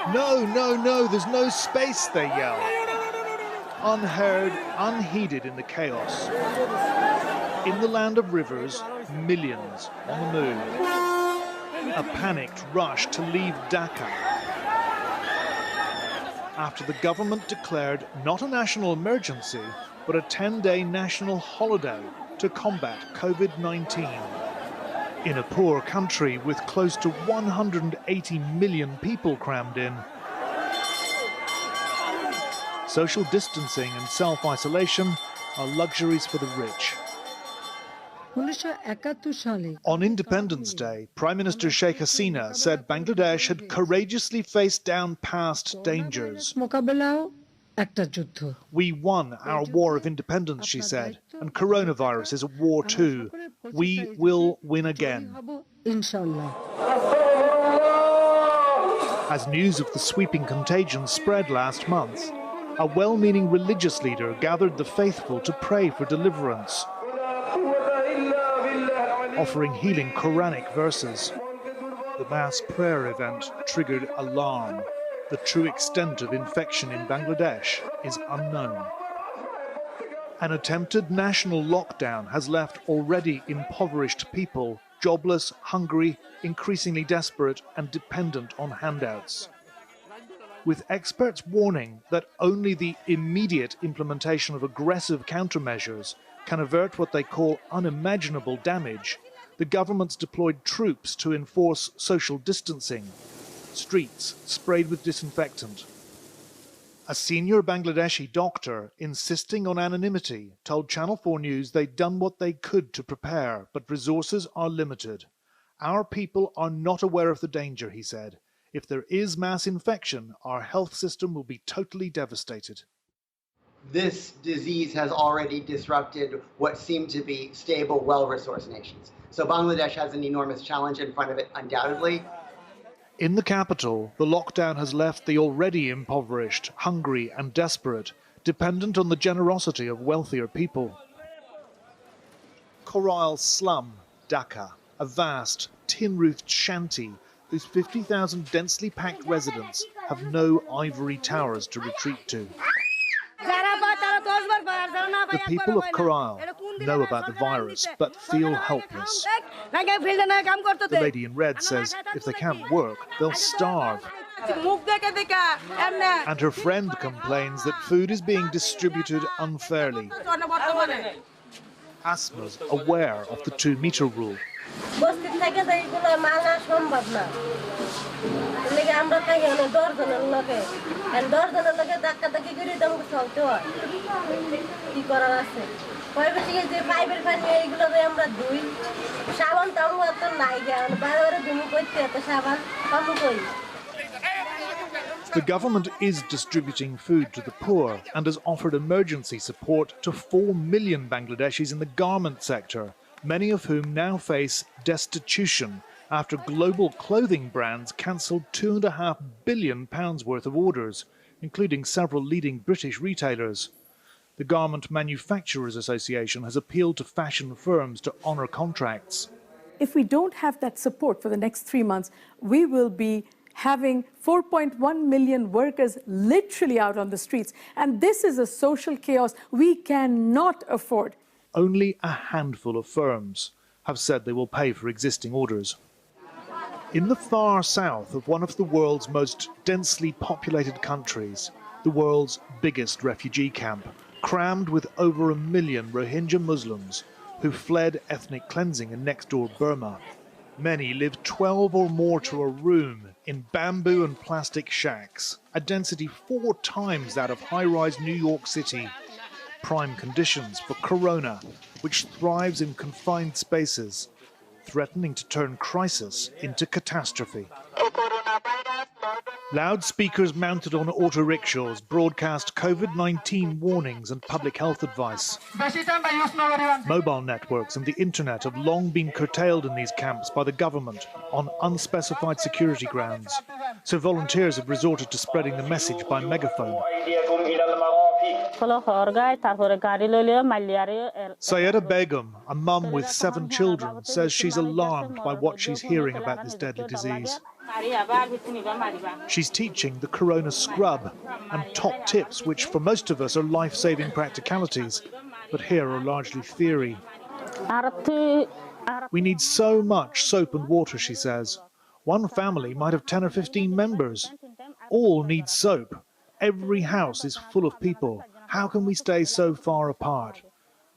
No, no, no, there's no space, they yell. Unheard, unheeded in the chaos. In the land of rivers, millions on the move. A panicked rush to leave Dhaka after the government declared not a national emergency, but a 10-day national holiday to combat COVID-19. In a poor country with close to 180 million people crammed in, social distancing and self-isolation are luxuries for the rich. On Independence Day, Prime Minister Sheikh Hasina said Bangladesh had courageously faced down past dangers. We won our war of independence, she said, and coronavirus is a war too. We will win again. As news of the sweeping contagion spread last month, a well-meaning religious leader gathered the faithful to pray for deliverance, offering healing Quranic verses. The mass prayer event triggered alarm. The true extent of infection in Bangladesh is unknown. An attempted national lockdown has left already impoverished people jobless, hungry, increasingly desperate and dependent on handouts. With experts warning that only the immediate implementation of aggressive countermeasures can avert what they call unimaginable damage, the government's deployed troops to enforce social distancing, streets sprayed with disinfectant. A senior Bangladeshi doctor, insisting on anonymity, told Channel 4 News they'd done what they could to prepare, but resources are limited. Our people are not aware of the danger, he said. If there is mass infection, our health system will be totally devastated. This disease has already disrupted what seem to be stable, well-resourced nations. So Bangladesh has an enormous challenge in front of it, undoubtedly. In the capital, the lockdown has left the already impoverished, hungry and desperate, dependent on the generosity of wealthier people. Coral Slum, Dhaka, a vast, tin-roofed shanty whose 50,000 densely packed residents have no ivory towers to retreat to. The people of Coral know about the virus, but feel helpless. The lady in red says if they can't work, they'll starve. And her friend complains that food is being distributed unfairly. Asma's aware of the 2-meter rule. The government is distributing food to the poor and has offered emergency support to 4 million Bangladeshis in the garment sector, many of whom now face destitution after global clothing brands cancelled £2.5 billion worth of orders, including several leading British retailers. The Garment Manufacturers Association has appealed to fashion firms to honour contracts. If we don't have that support for the next 3 months, we will be having 4.1 million workers literally out on the streets. And this is a social chaos we cannot afford. Only a handful of firms have said they will pay for existing orders. In the far south of one of the world's most densely populated countries, the world's biggest refugee camp, crammed with over 1 million Rohingya Muslims who fled ethnic cleansing in next-door Burma. Many live 12 or more to a room in bamboo and plastic shacks, a density 4 times that of high-rise New York City. Prime conditions for corona, which thrives in confined spaces, threatening to turn crisis into catastrophe. Loudspeakers mounted on auto-rickshaws broadcast COVID-19 warnings and public health advice. Mobile networks and the internet have long been curtailed in these camps by the government on unspecified security grounds, so volunteers have resorted to spreading the message by megaphone. Sayeda Begum, a mum with 7 children, says she's alarmed by what she's hearing about this deadly disease. She's teaching the corona scrub and top tips, which for most of us are life-saving practicalities, but here are largely theory. We need so much soap and water, she says. One family might have 10 or 15 members. All need soap. Every house is full of people. How can we stay so far apart?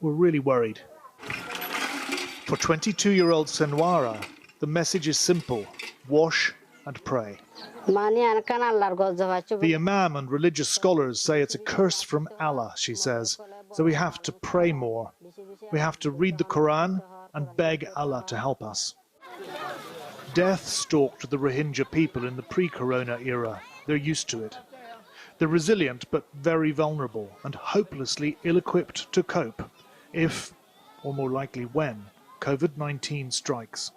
We're really worried. For 22-year-old Senwara, the message is simple: wash and pray. The imam and religious scholars say it's a curse from Allah, she says, so we have to pray more. We have to read the Quran and beg Allah to help us. Death stalked the Rohingya people in the pre-corona era. They're used to it. They're resilient but very vulnerable and hopelessly ill-equipped to cope if, or more likely when, COVID-19 strikes.